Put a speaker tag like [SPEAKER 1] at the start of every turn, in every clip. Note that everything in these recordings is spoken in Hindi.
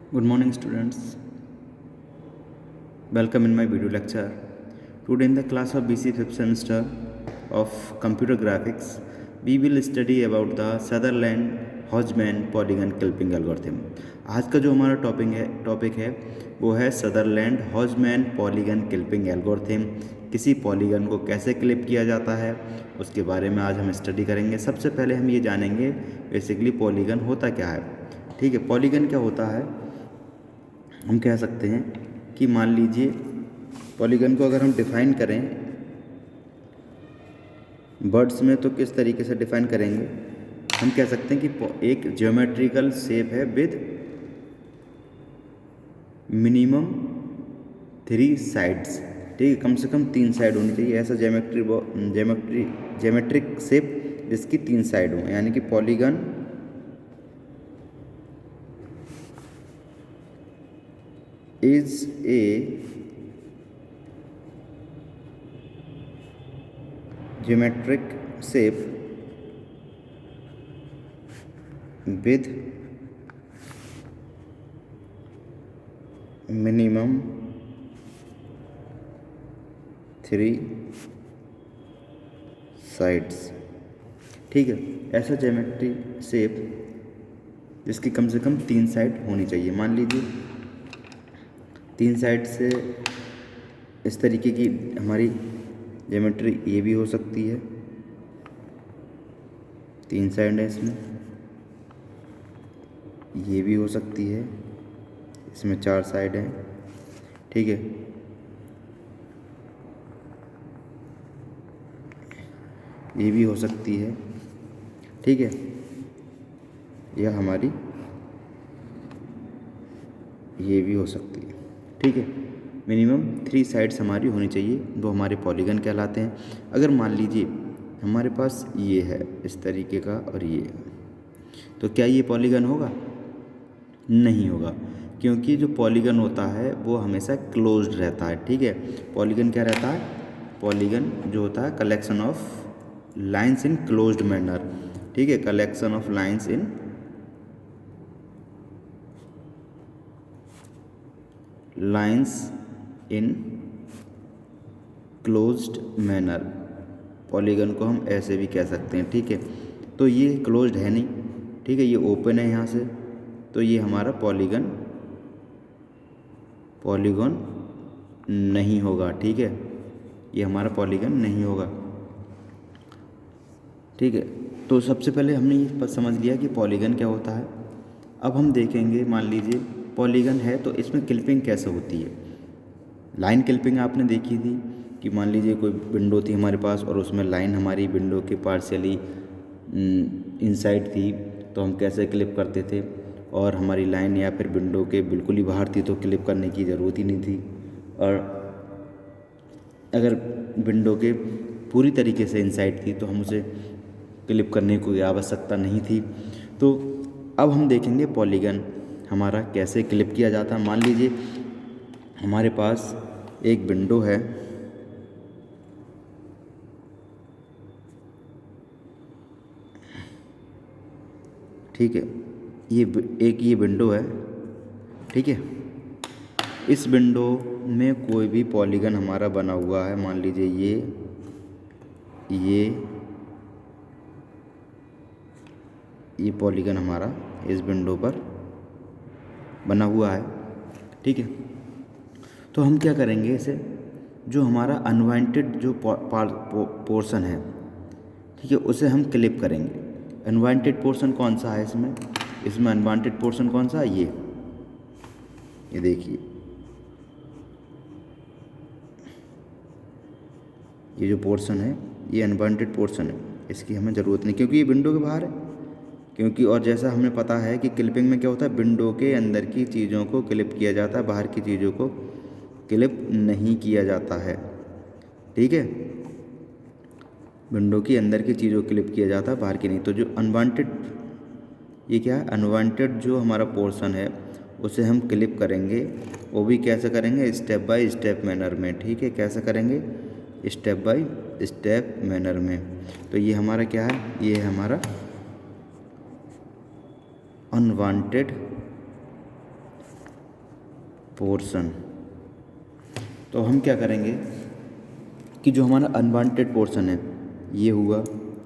[SPEAKER 1] Good morning, students. Welcome in my video lecture. Today, in the class of BC 5th semester of Computer Graphics, we will study about the Sutherland-Hodgman polygon clipping algorithm. आज का जो हमारा टॉपिक है वो है सदरलैंड हॉजमैन पॉलीगन क्लिपिंग एल्गोरिथम। किसी पॉलीगन को कैसे क्लिप किया जाता है उसके बारे में आज हम स्टडी करेंगे। सबसे पहले हम ये जानेंगे बेसिकली पॉलीगन होता क्या है। ठीक है, पॉलीगन क्या होता है, हम कह सकते हैं कि मान लीजिए पॉलीगन को अगर हम डिफ़ाइन करें वर्ड्स में तो किस तरीके से डिफ़ाइन करेंगे। हम कह सकते हैं कि एक ज्योमेट्रिकल शेप है विद मिनिमम 3 साइड्स। ठीक है, कम से कम 3 साइड होनी चाहिए। ऐसा ज्योमेट्रिक शेप जिसकी 3 साइड हो, यानी कि polygon is a geometric shape with minimum 3 sides। ठीक है, ऐसा ज्योमेट्रिक शेप जिसकी कम से कम 3 साइड होनी चाहिए। मान लीजिए 3 साइड से इस तरीके की हमारी ज्योमेट्री ये भी हो सकती है, 3 साइड है इसमें, ये भी हो सकती है, इसमें 4 साइड हैं। ठीक है, ये भी हो सकती है। ठीक है, यह हमारी ये भी हो सकती है। ठीक है, मिनिमम 3 साइड्स हमारी होनी चाहिए, वो हमारे पॉलीगन कहलाते हैं। अगर मान लीजिए हमारे पास ये है इस तरीके का और ये है, तो क्या ये पॉलीगन होगा? नहीं होगा, क्योंकि जो पॉलीगन होता है वो हमेशा क्लोज्ड रहता है। ठीक है, पॉलीगन क्या रहता है? पॉलीगन जो होता है collection of lines in closed manner. ठीक है, collection of lines in closed manner. Polygon को हम ऐसे भी कह सकते हैं। ठीक है, तो ये क्लोज्ड है नहीं, ठीक है, ये ओपन है यहाँ से, तो ये हमारा पॉलीगन नहीं होगा। ठीक है, ये हमारा पॉलीगन नहीं होगा। ठीक है, तो सबसे पहले हमने ये समझ लिया कि पॉलीगन क्या होता है। अब हम देखेंगे, मान लीजिए पॉलीगन है तो इसमें क्लिपिंग कैसे होती है। लाइन क्लिपिंग आपने देखी थी कि मान लीजिए कोई विंडो थी हमारे पास और उसमें लाइन हमारी विंडो के पार्शियली इनसाइड थी, तो हम कैसे क्लिप करते थे, और हमारी लाइन या फिर विंडो के बिल्कुल ही बाहर थी तो क्लिप करने की ज़रूरत ही नहीं थी, और अगर विंडो के पूरी तरीके से इनसाइड थी तो हम उसे क्लिप करने की कोई आवश्यकता नहीं थी। तो अब हम देखेंगे पॉलीगन हमारा कैसे क्लिप किया जाता है। मान लीजिए हमारे पास एक विंडो है, ठीक है, ये विंडो है। ठीक है, इस विंडो में कोई भी पॉलीगन हमारा बना हुआ है, मान लीजिए ये पॉलीगन हमारा इस विंडो पर बना हुआ है। ठीक है, तो हम क्या करेंगे, इसे जो हमारा अनवांटेड जो पोर्शन है, ठीक है, उसे हम क्लिप करेंगे। अनवांटेड पोर्शन कौन सा है इसमें अनवांटेड पोर्शन कौन सा है? ये देखिए, ये जो पोर्शन है ये अनवांटेड पोर्शन है, इसकी हमें ज़रूरत नहीं क्योंकि ये विंडो के बाहर है। क्योंकि और जैसा हमें पता है कि क्लिपिंग में क्या होता है, विंडो के अंदर की चीज़ों को क्लिप किया जाता है, बाहर की चीज़ों को क्लिप नहीं किया जाता है। ठीक है, विंडो के अंदर की चीज़ों को क्लिप किया जाता है, बाहर की नहीं। तो जो अनवांटेड, ये क्या है, अनवांटेड जो हमारा पोर्शन है उसे हम क्लिप करेंगे। वो भी कैसे करेंगे? स्टेप बाय स्टेप मैनर में। ठीक है, कैसे करेंगे? स्टेप बाय स्टेप मैनर में। तो ये हमारा क्या है? ये है हमारा अनवांटेड पोर्शन। तो हम क्या करेंगे कि जो हमारा अनवांटेड पोर्शन है, ये हुआ,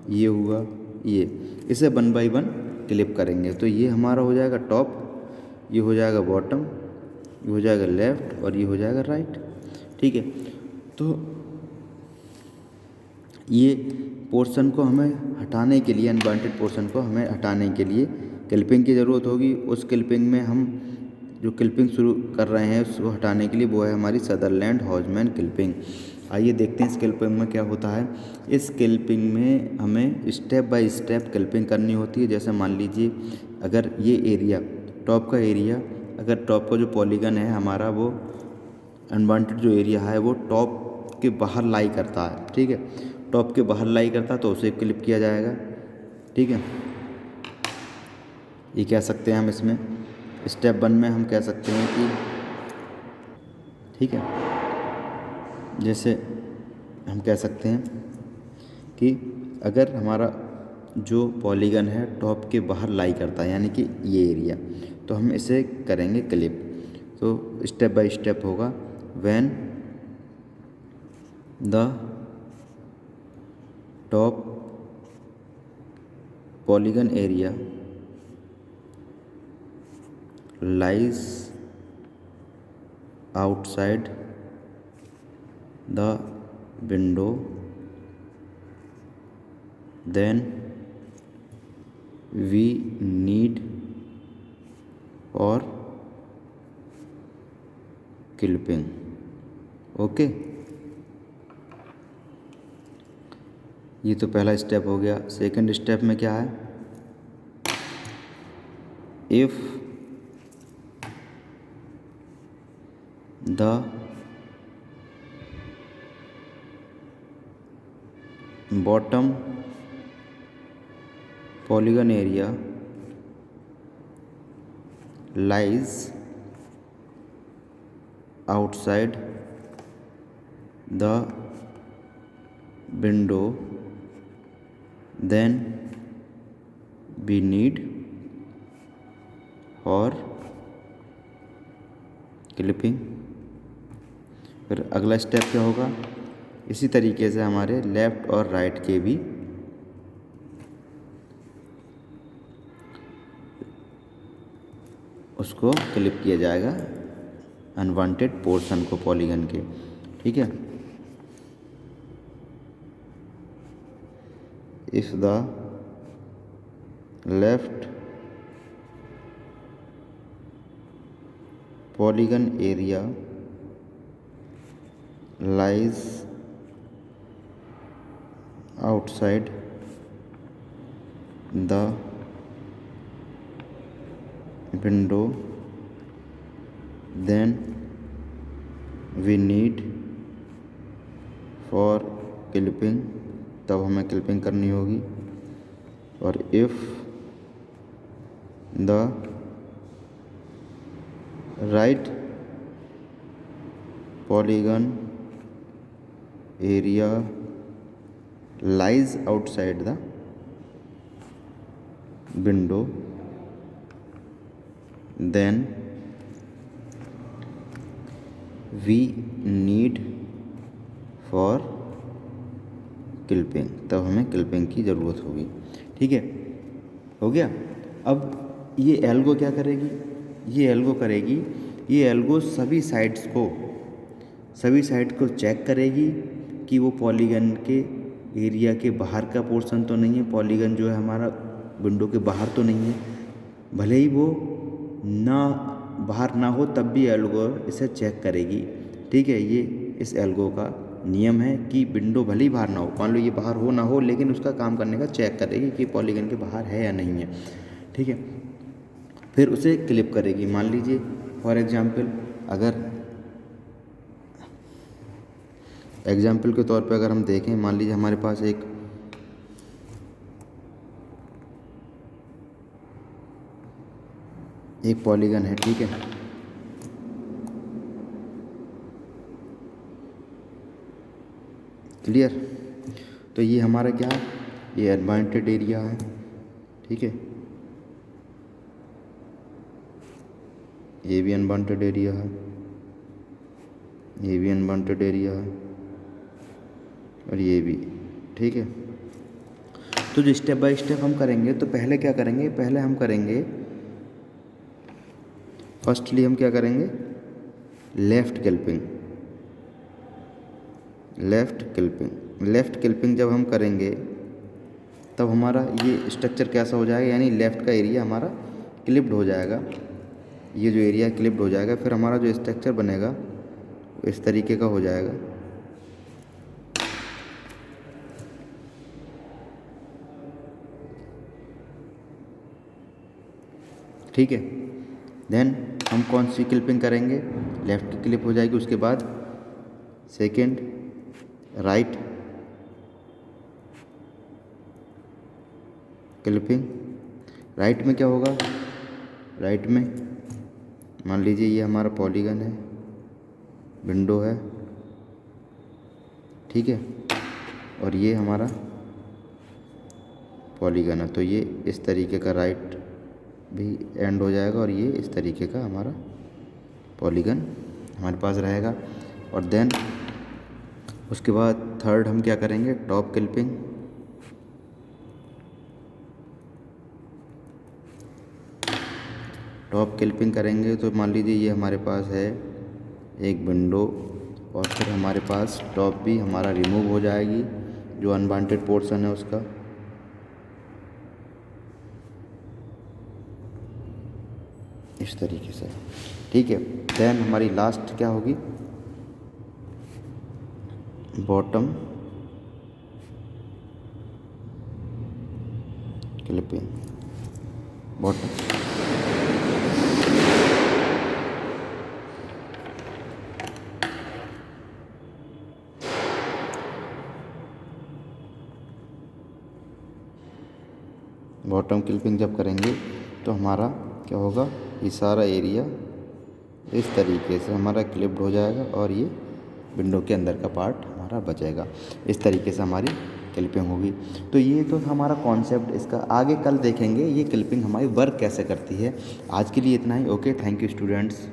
[SPEAKER 1] ये हुआ, ये, इसे 1 बाई 1 क्लिप करेंगे। तो ये हमारा हो जाएगा टॉप, ये हो जाएगा बॉटम, ये हो जाएगा लेफ़्ट और ये हो जाएगा राइट। ठीक है, तो ये पोर्शन को हमें हटाने के लिए, अनवांटेड पोर्शन को हमें हटाने के लिए क्लिपिंग की ज़रूरत होगी। उस क्लिपिंग में हम जो क्लिपिंग शुरू कर रहे हैं उसको हटाने के लिए वो है हमारी सदरलैंड हॉजमैन क्लिपिंग। आइए देखते हैं इस क्लिपिंग में क्या होता है। इस क्लिपिंग में हमें स्टेप बाय स्टेप क्लिपिंग करनी होती है। जैसे मान लीजिए अगर ये एरिया, टॉप का एरिया, अगर टॉप का जो पॉलीगन है हमारा, वो अनवांटेड जो एरिया है वो टॉप के बाहर लाई करता है। ठीक है, टॉप के बाहर लाई करता है तो उसे क्लिप किया जाएगा। ठीक है, ये कह सकते हैं हम इसमें स्टेप 1 में हम कह सकते हैं कि, ठीक है, जैसे हम कह सकते हैं कि अगर हमारा जो पॉलीगन है टॉप के बाहर लाई करता है, यानी कि ये एरिया, तो हम इसे करेंगे क्लिप। तो स्टेप बाय स्टेप होगा। When the top polygon area lies outside the window, then we need for clipping। Okay, ये तो पहला स्टेप हो गया। सेकंड स्टेप में क्या है, if the bottom polygon area lies outside the window, then we need for clipping. फिर अगला स्टेप क्या होगा, इसी तरीके से हमारे लेफ़्ट और राइट के भी उसको क्लिप किया जाएगा, अनवांटेड पोर्शन को पॉलीगन के। ठीक है, if the left polygon area lies outside the window, then we need for clipping, तब हमें क्लिपिंग करनी होगी। और if the right polygon area lies outside the window, then we need for clipping, तब हमें क्लिपिंग की ज़रूरत होगी। ठीक है, हो गया। अब ये एल्गो क्या करेगी, ये एल्गो करेगी, ये एल्गो सभी साइड को चेक करेगी कि वो पॉलीगन के एरिया के बाहर का पोर्शन तो नहीं है, पॉलीगन जो है हमारा विंडो के बाहर तो नहीं है। भले ही वो ना बाहर ना हो तब भी एल्गो इसे चेक करेगी। ठीक है, ये इस एल्गो का नियम है कि विंडो भले ही बाहर ना हो, मान लो ये बाहर हो ना हो, लेकिन उसका काम करने का चेक करेगी कि पॉलीगन के बाहर है या नहीं है। ठीक है, फिर उसे क्लिप करेगी। मान लीजिए फॉर एग्जांपल, अगर एग्जांपल के तौर पे अगर हम देखें, मान लीजिए हमारे पास एक पॉलीगन है। ठीक है, क्लियर। तो ये हमारा क्या है, ये अनवांटेड एरिया है। ठीक है, ये भी अनवांटेड एरिया है। ये भी अनवांटेड एरिया है और ये भी। ठीक है, तो जो स्टेप बाय स्टेप हम करेंगे, तो पहले क्या करेंगे, पहले हम करेंगे फर्स्टली हम क्या करेंगे, लेफ़्ट क्लिपिंग। लेफ़्ट क्लिपिंग जब हम करेंगे तब हमारा ये स्ट्रक्चर कैसा हो जाएगा, यानी लेफ़्ट का एरिया हमारा क्लिप्ड हो जाएगा। ये जो एरिया क्लिप्ड हो जाएगा, फिर हमारा जो स्ट्रक्चर बनेगा वो इस तरीके का हो जाएगा। ठीक है, देन हम कौन सी क्लिपिंग करेंगे, लेफ़्ट की क्लिप हो जाएगी। उसके बाद सेकंड राइट क्लिपिंग। राइट में क्या होगा, राइट में मान लीजिए ये हमारा पॉलीगन है, विंडो है, ठीक है, और ये हमारा पॉलीगन है, तो ये इस तरीके का राइट भी एंड हो जाएगा और ये इस तरीके का हमारा पॉलीगन हमारे पास रहेगा। और देन उसके बाद थर्ड हम क्या करेंगे, टॉप क्लिपिंग। टॉप क्लिपिंग करेंगे तो मान लीजिए ये हमारे पास है एक विंडो, और फिर हमारे पास टॉप भी हमारा रिमूव हो जाएगी, जो अनवांटेड पोर्शन है उसका। इस तरीके से, ठीक है। देन हमारी लास्ट क्या होगी, बॉटम क्लिपिंग। बॉटम क्लिपिंग जब करेंगे तो हमारा क्या होगा, ये सारा एरिया इस तरीके से हमारा क्लिप्ड हो जाएगा और ये विंडो के अंदर का पार्ट हमारा बचेगा। इस तरीके से हमारी क्लिपिंग होगी। तो ये तो हमारा कॉन्सेप्ट, इसका आगे कल देखेंगे ये क्लिपिंग हमारी वर्क कैसे करती है। आज के लिए इतना ही। Okay, thank you students.